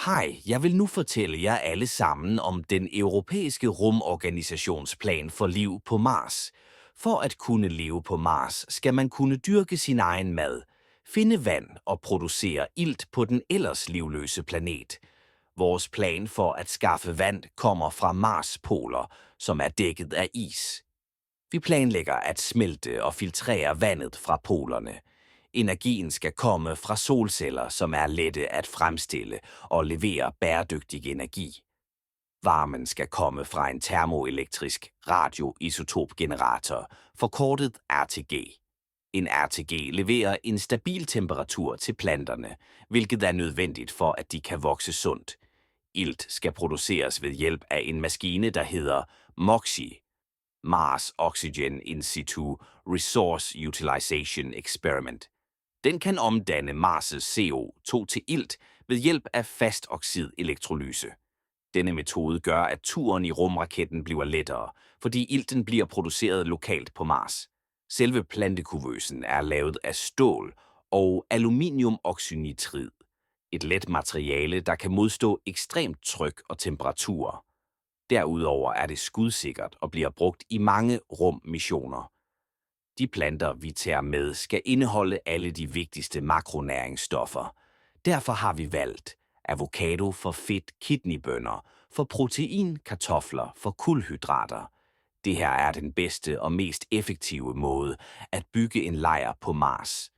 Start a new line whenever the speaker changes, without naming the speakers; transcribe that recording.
Hej, jeg vil nu fortælle jer alle sammen om den europæiske rumorganisations plan for liv på Mars. For at kunne leve på Mars skal man kunne dyrke sin egen mad, finde vand og producere ilt på den ellers livløse planet. Vores plan for at skaffe vand kommer fra Mars-poler, som er dækket af is. Vi planlægger at smelte og filtrere vandet fra polerne. Energien skal komme fra solceller, som er lette at fremstille og levere bæredygtig energi. Varmen skal komme fra en termoelektrisk radioisotopgenerator, forkortet RTG. En RTG leverer en stabil temperatur til planterne, hvilket er nødvendigt for, at de kan vokse sundt. Ilt skal produceres ved hjælp af en maskine, der hedder MOXIE, Mars Oxygen In Situ Resource Utilization Experiment. Den kan omdanne Mars' CO2 til ilt ved hjælp af fastoxid-elektrolyse. Denne metode gør, at turen i rumraketten bliver lettere, fordi ilten bliver produceret lokalt på Mars. Selve plantekuvøsen er lavet af stål og aluminiumoxynitrid, et let materiale, der kan modstå ekstremt tryk og temperaturer. Derudover er det skudsikkert og bliver brugt i mange rummissioner. De planter, vi tager med, skal indeholde alle de vigtigste makronæringsstoffer. Derfor har vi valgt avocado for fedt kidneybønner, for protein kartofler, for kulhydrater. Det her er den bedste og mest effektive måde at bygge en lejr på Mars.